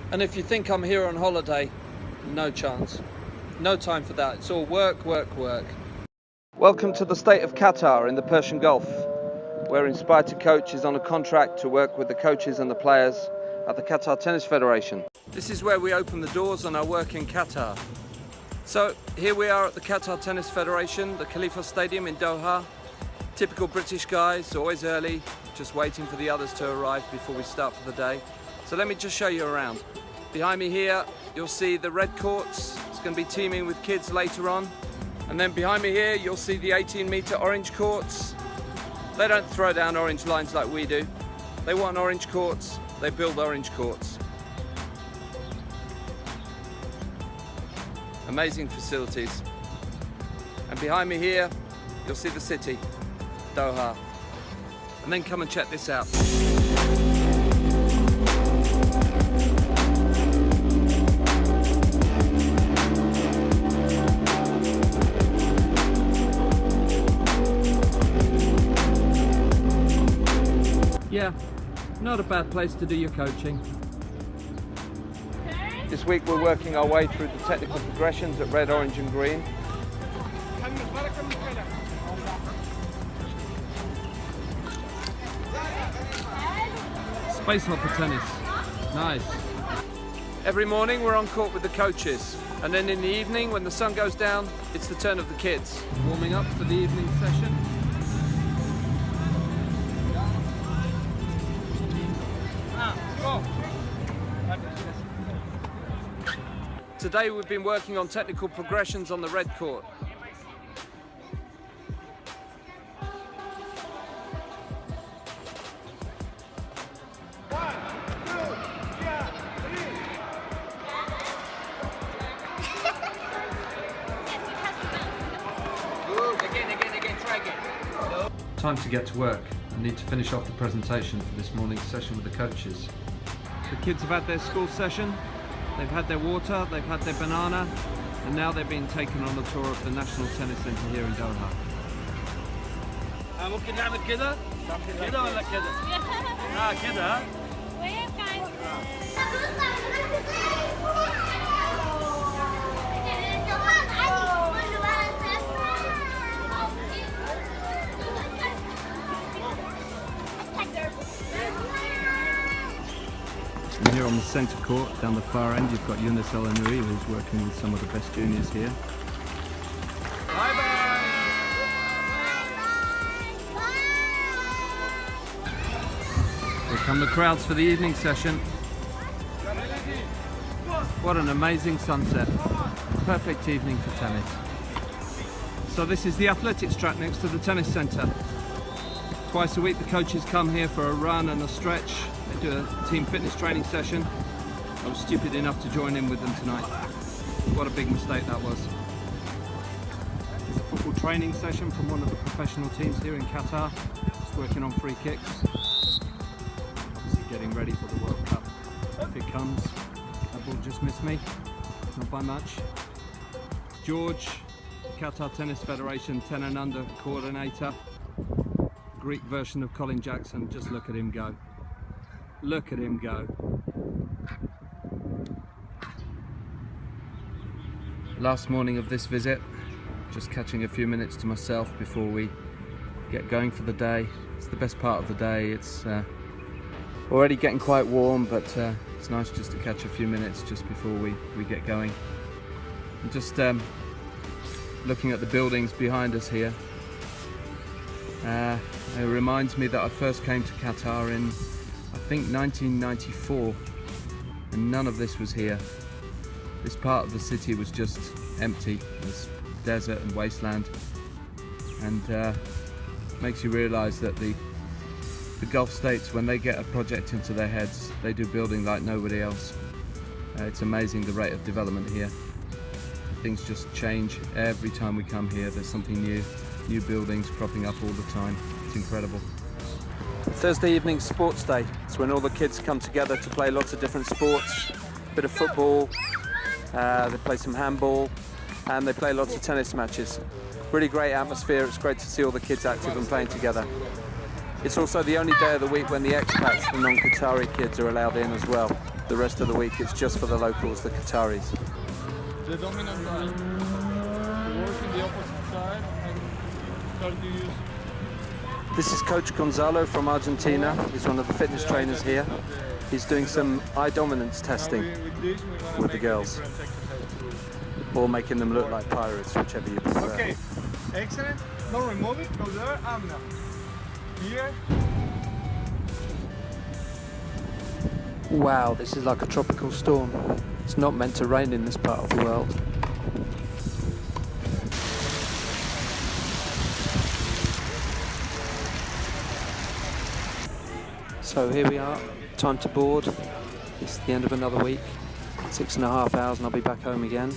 And if you think I'm here on holiday, no chance. No time for that. It's all work, work, work. Welcome to the state of Qatar in the Persian Gulf, where Inspired to Coach is on a contract to work with the coaches and the players at the Qatar Tennis Federation. This is where we open the doors on our work in Qatar. So here we are at the Qatar Tennis Federation, the Khalifa Stadium in Doha. Typical British guys, always early, just waiting for the others to arrive before we start for the day. So let me just show you around. Behind me here, you'll see the red courts. It's going to be teaming with kids later on. And then behind me here, you'll see the 18-meter orange courts. They don't throw down orange lines like we do. They want orange courts, they build orange courts. Amazing facilities. And behind me here, you'll see the city, Doha. And then come and check this out. Yeah, not a bad place to do your coaching. This week we're working our way through the technical progressions at red, orange and green. Space hopper tennis, nice. Every morning we're on court with the coaches, and then in the evening when the sun goes down, it's the turn of the kids. Warming up for the evening session. Today we've been working on technical progressions on the red court. Time to get to work. I need to finish off the presentation for this morning's session with the coaches. The kids have had their school session, they've had their water, they've had their banana, and now they're being taken on a tour of the National Tennis Centre here in Doha. ممكن نعمل كده؟ كده ولا كده؟ كده. And here on the centre court, down the far end, you've got Yunus El Anoui, who's working with some of the best juniors here. Bye bye. Here come the crowds for the evening session. What an amazing sunset. Perfect evening for tennis. So this is the athletics track next to the tennis centre. Twice a week the coaches come here for a run and a stretch. They do a team fitness training session. I was stupid enough to join in with them tonight. What a big mistake that was. It's a football training session from one of the professional teams here in Qatar. Just working on free kicks. Obviously getting ready for the World Cup. If it comes, that ball just missed me. Not by much. George, Qatar Tennis Federation 10 and under coordinator. Greek version of Colin Jackson. Just look at him go. Look at him go. Last morning of this visit, just catching a few minutes to myself before we get going for the day. It's the best part of the day. It's already getting quite warm, but it's nice just to catch a few minutes just before we get going. And just looking at the buildings behind us here. It reminds me that I first came to Qatar in, I think, 1994, and none of this was here. This part of the city was just empty. It was desert and wasteland, and makes you realise that the Gulf states, when they get a project into their heads, they do building like nobody else. It's amazing the rate of development here. Things just change every time we come here. There's something new buildings cropping up all the time. It's incredible. Thursday evening sports day. It's when all the kids come together to play lots of different sports. A bit of football, they play some handball, and they play lots of tennis matches. Really great atmosphere. It's great to see all the kids active and playing together. It's also the only day of the week when the expats, the non-Qatari kids, are allowed in as well. The rest of the week it's just for the locals, the Qataris. The dominant line. You work in the opposite side and start to use. This is Coach Gonzalo from Argentina. He's one of the fitness trainers here. He's doing some eye dominance testing with the girls, or making them look like pirates, whichever you prefer. Okay, excellent. Don't remove it. Go there and now. Here. Wow, this is like a tropical storm. It's not meant to rain in this part of the world. So here we are, time to board. It's the end of another week, 6.5 hours and I'll be back home again.